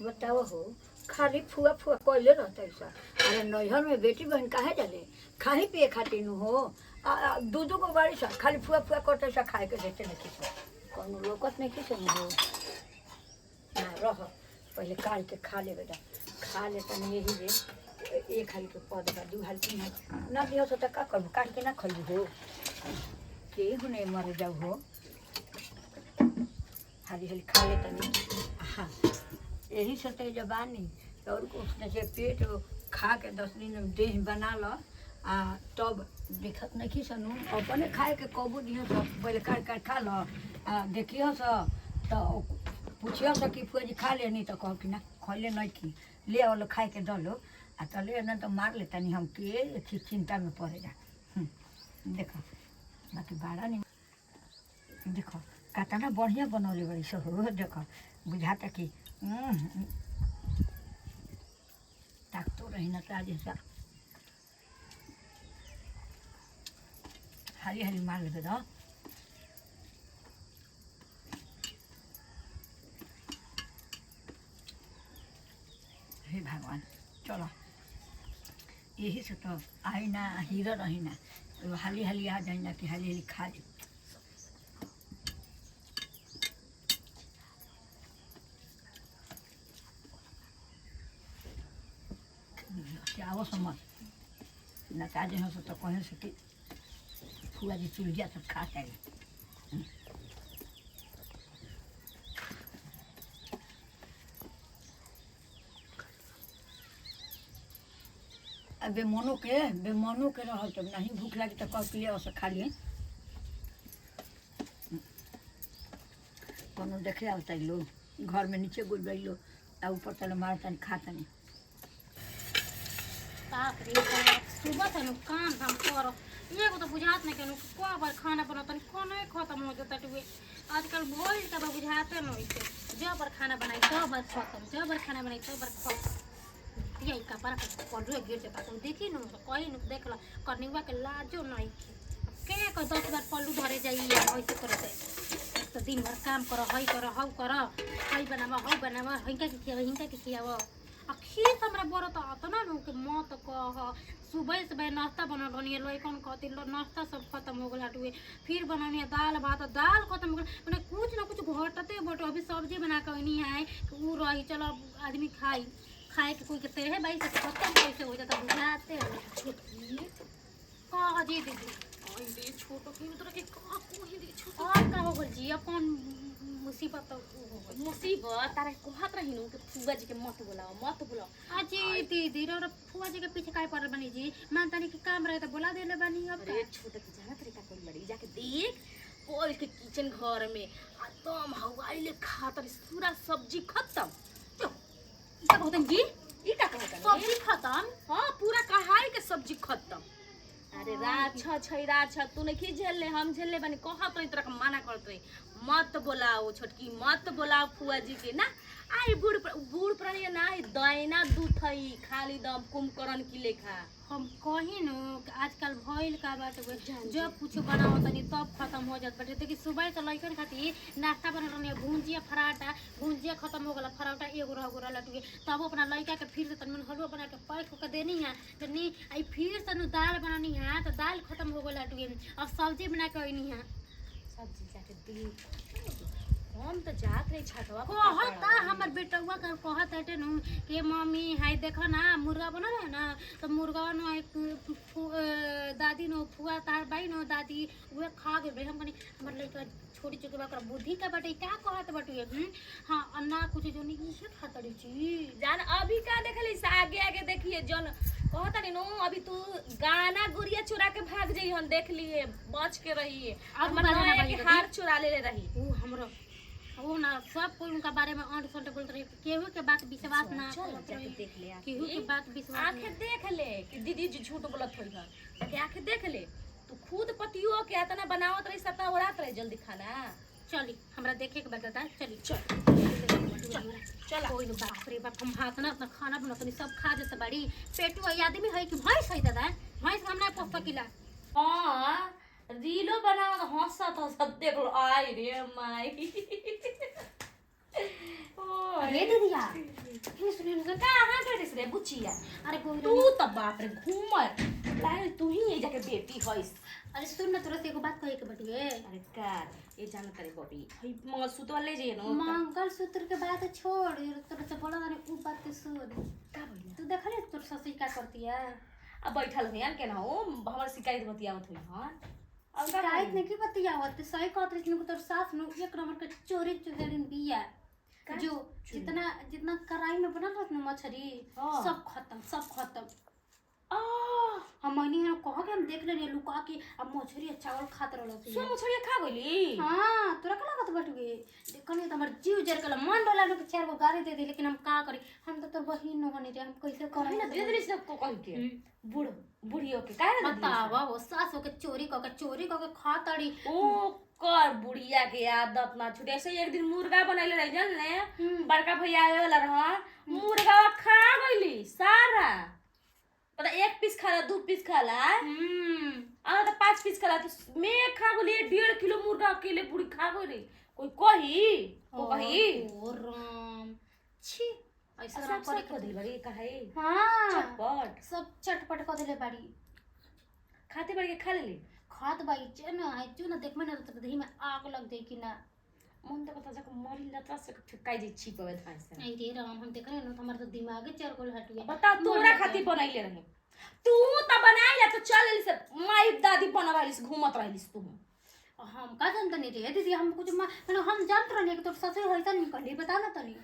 बताओ हो खाली फुआ फुआ कहले रहता ऐसा। अरे नैहर में बेटी बहन काहे जाले खाही पिए खातिर नु हो। दू दू गो बारी सा खाली फुआ फुआ करते सा खाए के देते नहीं किसा कोनो लोकत नहीं किसा हो ना रह पहले काल के खा ले बेटा खा ले तनी यही रे एक हाली के पद बा दू हाली तीन हाली ना दियो तो का करबो काट के ना खलबो हो के हुने मर जाऊ हो हाली हाली खा ले तनी। हाँ यही से तो जबानी और उसने से पेट खा के 10 दिन देह बना लो तब दिखत नहीं सनू अपने खाए के कबू दियो सब पहले काट काट खा लो देखियो तो पूछियो कि फुआ जी खा ले नहीं तो कह कि ना खैले नहीं की ले आओ खाए के दलो तले ना तो मार लेता नहीं हम के चिंता में पड़े जा। देखो बाकी बाड़ा नहीं देखो कातना बढ़िया बनौले बड़ी सो हो देखो बुझाता कि ताक तो रही ना आज ऐसा हरी हरी मार ले दो। हे भगवान चलो यही से तो आई ना हीरा रही ना तो हाली हाली आ जाए ना कि हाली हाली खा ले। आओ समझ न ताजे हो तो कहे से कि फुआ जी चूल्हा सब खा के बेमनो के रह जब नहीं भूख लगी तो कह लिए और खा लिए कोनो देखे आता लोग घर में नीचे गुल गई लो ऊपर तले मारता खाता नहीं बाप रे सुबह से काम हम करो एगो तो बुझात नहीं केनु को बार खाना बनाता कोने खत्म हो जाता टुए आजकल भोज का बुझाते नहीं से जो बार खाना बनाई तो बार खत्म जो बार खाना बनाई तो बार खत्म यही का पर पड़े गिर जाता तुम देखी न कहीं न देख ला करनीवा के लाजो नहीं के 10 बार पल्लू धरे जाइए ऐसे करते तो दिन भर काम करो हई करो हौ करो हई बनावा हिंका के खियावा खीर हमरा बड़ा तो अतना नु के मत कह सुबह नाश्ता बना रही लइकन कहती नाश्ता सब खत्म हो गया टुए फिर बनानी दाल भात दाल खत्म हो गया मैंने कुछ ना कुछ घटते बटो अभी सब्जी बना के नहीं है वो रही चलो आदमी खाए के कोई के तेरे भाई से खत्म कैसे हो जाता बुझाते छोटी कह जी दीदी छोटो की तरह के का कोही दे छोटो और का हो गल जी अपन मुसीबत मुसीबत तारे कहत रही नु कि फुआ जी के मत बुलाओ अजी दीदी रो फुआ जी के पीछे काय पड़ल बनी जी मानतानी के काम रहे तो बुला देले बनी अब अरे छोटा की जाना तरीका कोई लड़ी जाके देख कोई के किचन घर में एकदम हवाई ले खातर पूरा सब्जी खत्म तो का कहतन जी ई का कहतन सब्जी खत्म हां पूरा कहाई के सब्जी खत्म। अरे रात तू नहीं झेलले हम झेलले बनी कहत रही तरह माना करत रही मत बोलाओ छोटकी मत बोलाओ फुआ जी के ना आई बूढ़ प्राणी ना दैना दूथई खाली दम कुंभकर्ण की लेखा हम कही न आजकल भइल का बात जब कुछ बनाओ तनी तब खत्म हो जात बाटे देखी सुबह से लइकन खातिर नाश्ता बना रहनी भुंजिया फराटा भुंजिया खत्म हो गला फराटा एगो रह गो लटुए तब अपना लइका के फिर से तनी हलवा बना के पैक के देनी है तो नी आई फिर से दाल बनानी है तो दाल खत्म हो गला लटुए अब सब्जी बना के आनी है सब्जी जाके दी हम तो जात रही छटवा कहता हमर बेटवा कर कहत हटे नु के मम्मी हाय देखो ना मुर्गा बना रहे ना तो मुर्गा नो एक दादी नो फुआ तार भाई नो दादी वे खा गए हम कनी हमर लइका छोटी चुके बा कर बुद्धि का बटे का कहत बटुए हां अन्ना कुछ जो नहीं इसे खातड़ी छी जान अभी का देखली से आगे देखिए जन कहता नी नो अभी तू गाना गुड़िया चुरा के भाग जाई हम देख लिए बच के रहिए हमर के हार चुरा ले रही ऊ हमरो वो ना सब कोई उनका बारे में अंट संट बोलते रहे केहू के बात विश्वास ना करते देख ले केहू के बात विश्वास आंखें देख ले कि दीदी जी झूठ बोलत होई है ताकि आंखें देख ले तू खुद पतियो के इतना बनावत रही सता उड़ात रहे जल्दी खाना चली हमरा देखे के बताता चली चल कोई न बाप रे बाप हम हाथ ना अपना खाना बनातनी सब खा जैसे बड़ी पेटू आदमी है कि भैंस है दादा भैंस हमरा पोस्ता किला हां रीलो बना हंसत देख लो आई रे माई ओ ये दीदिया नहीं से कहाँ गइलिस रे बुचिया अरे कोई तू त बाप रे घूमर लागे तू ही ए जाके बेटी होइस अरे सुन ना तोरा से एगो बात कहे के बटुए अरे का ये जान करे बबी हई मंगलसूत्र ले जाइए न मंगलसूत्र के बात छोड़ तोरा से बोला ना उ बात के सुन का भइला तू देख ले तोर ससुर का करती है अब बैठल हइयान के ना हो हमर शिकायत बतियावत होई हां अब का शिकायत नहीं की बतियावत सही कहत रही कि तोर सास नु एक नंबर के चोरी चुगलिन बिया जो जितना जितना कढ़ाई में बनल रहत न मछली हाँ। सब खत्म आ हम मनी हम कह के हम देख लेनी लुका के अब मछली और चावल खात रहल सो मछलिया खा गइली हां तोरा का लागत बटुए देखनी त हमर जीव जर कल मन डोला के चार गो गाड़ी दे दे लेकिन हम का करी हम तो तोर बहिन न बनी रे हम कैसे कहीं ना करी दे दे को कह के बूढ़ बुढ़ियो के काहे ना बतावा वो सास हो के चोरी के खा तड़ी ओ कर बुढ़िया के आदत ना छूटे ऐसे एक दिन मुर्गा बनैले रही जन ने बड़का भैया आवे वाला रह मुर्गा खा गइली सारा पता एक पीस खाला 2 पीस खाला आ तो 5 पीस खाला तो मैं खा गइली 1.5 किलो मुर्गा अकेले बुढ़ी खा गइली कोई कही ओ राम छी ऐसा सब करे कर दिल बड़ी काहे हां चटपट सब चटपट कर देले बाड़ी खाते बड़ी के खा लेली खात बाई चन आई चु न देख में न तो दही में आग लग जाई कि ना मन तो पता जक मरी लता से ठकाई जे छी पवे थाई से आई रे राम हम देख रहे न हमार तो दिमाग चर गोल हटुए बता तोरा खाती बनैले रहे तू त बनाइला तो चल से माई दादी बनवालिस घूमत रहलिस तू हम का जानत नहीं रे दीदी हम कुछ मैंने हम जानत रहनी कि तोर ससुर होइता निकली बता ना तनी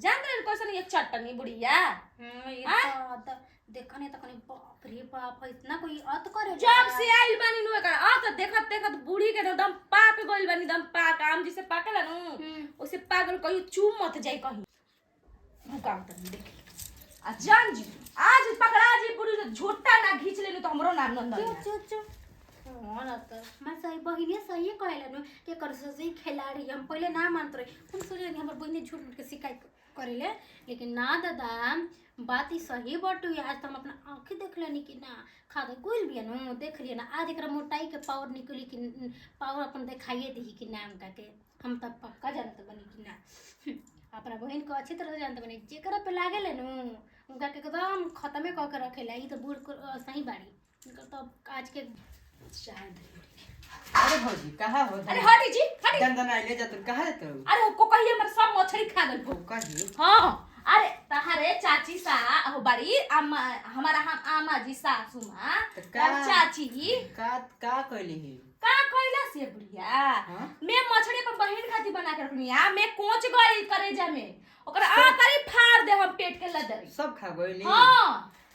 जानत कैसे नहीं चटनी बुढ़िया ये तो देखने तो कनी बाप रे बाप इतना कोई अत करे जब से आइल बानी नु एकर आ त देखत बूढ़ी के एकदम पाक गइल बानी एकदम पाक आम जिसे पाकेला नु ओसे पागल कहियो चूम मत जाई कहीं रुका त देख आ जान जी आज पकड़ा जी पूरी झोटा ना घींच लेनु तो हमरो नाम नंदन चो हां ना तो मैं सही बहिनी सही कहला नु के कर सही खिलाड़ी हम पहले ना मानत रहे हम सोचे हमर बहिनी झूठ मूठ के शिकायत करेले लेकिन ना दादा बात ही सही बटू आज तो हम अपना आंखें देख लेनी कि ना खाद गोल भी नु देख लिया ना आज एकरा मोटाई के पावर निकली कि पावर अपन दिखाइए दी कि नाम का के हम तब पक्का जानत बनी कि ना अपना बहन को अच्छी तरह से जानत बनी जेकरा पे लागेले नु उनका के एकदम खत्मे क के रखेला ई तो बूढ़ सही बाड़ी उनका तो आज के शायद अरे भौजी कहाँ हो अरे हटी जी हटी दंदन आइले जा तुम कहाँ तो अरे को कहिए हमर सब मछली खा गइल भौ कही हां अरे तहारे चाची सा हो बड़ी अम्मा हमारा हम आमा जी सासू मां चाची का कहली ही का कहला से बुढ़िया हां मैं मछली पर बहिन खाती बना के रखनिया मैं कोच गई करेजा में ओकरा आ करी फाड़ दे हम पेट के लदरी सब खा गइली हां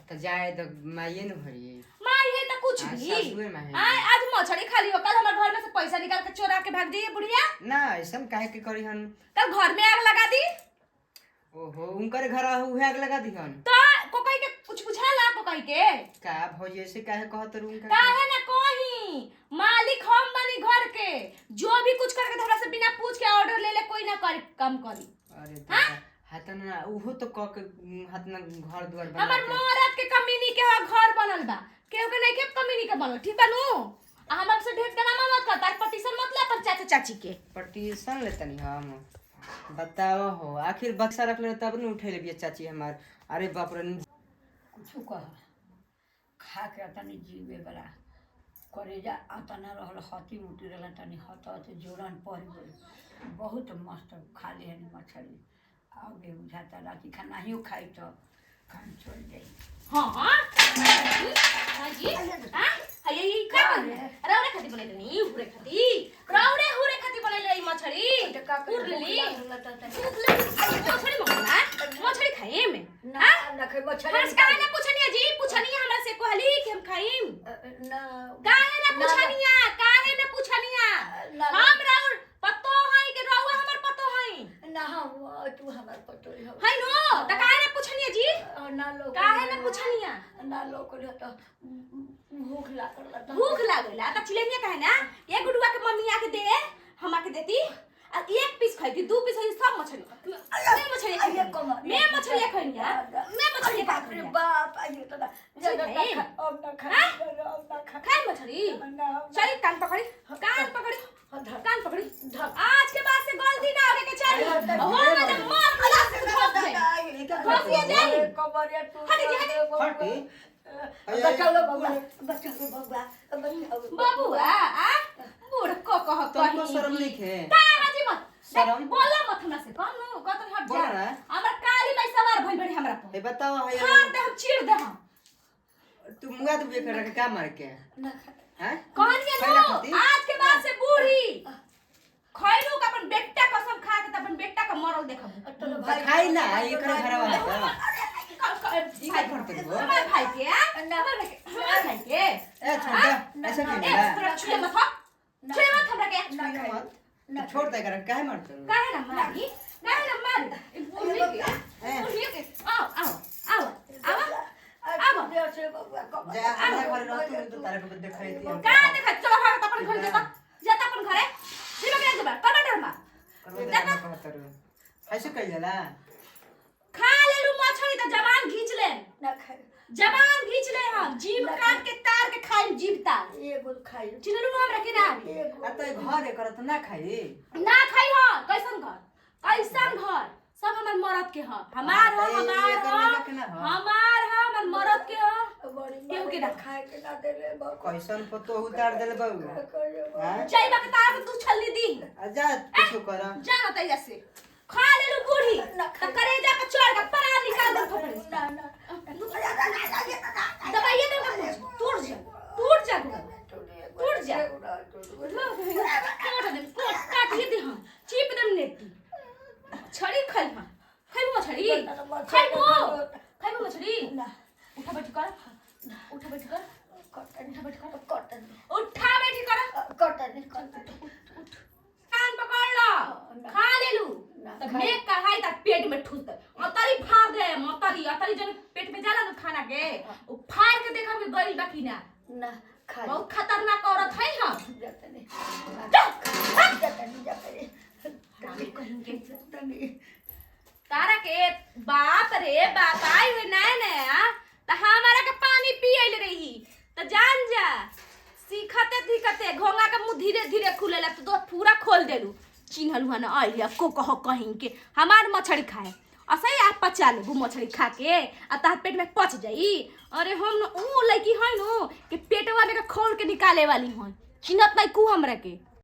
तो जाए तो माइए न भरी माई है तो कुछ भी आज मछली खा लियो कल हमारे घर में से पैसा निकाल के चोरा के भाग जाइए बुढ़िया ना ऐसा काहे के करी हन कल घर में आग लगा दी ओहो उनकर घर उहे आग लगा दी हन तो को कही के कुछ बुझाला को कही के का भौजी ऐसे काहे कहत रूम का काहे ना कही मालिक हम बनी घर के जो भी कुछ करके हमरा से बिना पूछ के ऑर्डर ले ले कोई ना करी काम करी अरे दादा हाथ ना उहो तो क के हाथ ना घर द्वार बना हमर मरद के कमीनी के घर बनल बा केहू के नहीं के कमीनी के बनल ठीक बा नु हमर से ढेर के नाम मत कर तार पटिशन मत ले पर चाचा चाची के पटिशन लेतनी हम बताओ हो आखिर बक्सा रख ले तब न उठे ले चाची हमार अरे बाप रे कुछ कह खा के तनी जीवे बड़ा करेजा आतना रहल हती मुटी रहल तनी हत जोरन पड़ गई बहुत मस्त खा ले मछली आगे बुझाता राति खाना ही खाई तो काम चल जाई हां हां जी हां ये का राउरे खाती बनले नहीं हुरे खाती हुरे खाती बनले ई मछली उरली मछली मंगना मछली खाए में ना ना खाई मछली बस काहे ना पूछनिया जी पूछनिया हमरा से कहली कि हम खाइम ना काहे ना पूछनिया हम राउर पतो है कि राउर हमर पतो है ना तू हमार पतो है नो त काहे ना पूछनिया जी ना लोग काहे ना पूछनिया ना लोग तो भूख लागला त चिलेनिया काहे ना एक गुडुआ के मम्मी आके दे हम आके देती आ एक पीस खाइती 2 पीस खाइती सब मछली मैं मछली खइनिया अरे बाप आइए तो अब ना खाए मछली चल कान पकड़ी आज के बाद से गलती ना होवे के चाहिए हो ना मार फंसिए जाई कमरिया टूट हट जा हटी बचाओ बबुआ बचाओ बबुआ बचाओ बाबूआ आ बूढ़ को कह तुमको शर्म नहीं खे का हाजी मत शर्म? बोला मत हमरा से कौन कतन हट बोला जा ना। हमरा काली माई सवार भइल बड़ी हमरा पर ए बताओ हां दे हम चीड़ दे हम तू मुंगा तू ये कर का मार के हैं कौन ये खैला नो खाती? आज के बाद से बूढ़ी खैलू का अपन बेटा कसम खा के त अपन बेटा का मरल देखब तो खाई ना ये कर घरवा है भाई करते हो हमारे भाई के हमारे भाई के ए छोड़ दे ऐसा क्यों ए बोला तोरा छुए मत छुए मत हमरा के छुइयो मत तू छोड़ दे कर काहे मारते हो काहे ना मारी काहे ना मारी बुढ़ी के आओ आओ आओ आओ जा हमरा घर रह तू तो तारे को दिखाई दी का देखा चलो भाग अपन घर जाता अपन घरे सीमा के जबा टमाटर मा ऐसे कह जाला खा ले लू मछली त जबान खींच ले जबान खींच ले हम जीभ काट के तार के खाई जीभ तार एगो खाई चिनलू हमरा के ना आ तो घर है करत ना खाई ना खाई हो कैसन घर सब हमर मरद के ह हमार ह हमर मरद के ह केहू के ना खाए के ना देले कैसन फोटो उतार देले बाबू हां जई बक तार के तू छल्ली दी जा कुछ कर जा न तैया से खा ले लू बूढ़ी त करेजा के चोर के परा निकाल दे थोपड़ी दबाइए दे टूट जा टूट जा काटिए दे हम चीप दम नेटी छड़ी खाई हम खाइबो मछली खाइबो मछली उठा बैठ कर उठा बैठ कर कान पकड़ लो खा ले लू तब मैं कढ़ाई तक पेट में ठूस दे अतरी फाड़ दे अतरी जन पेट में जाला न खाना के वो फाड़ के देखा में गइल बा कि ना बहुत खतरनाक औरत है हम तारा के बाप रे बाप आई हुई नया त हमारा के पानी पियल रही त जान जा सीखते घोंगा के मुंह धीरे धीरे खुलेला तो दो पूरा खोल देलू चिन्हलू हन आइया को कह कहीं के हमार मछली खाए असही आप पचा लेबू मछली खा के आ तार पेट में पच जाई अरे हम ऊ लड़की है नु कि पेटवा में के खोल के निकाले वाली हन चिन्हत नहीं कु हमरा के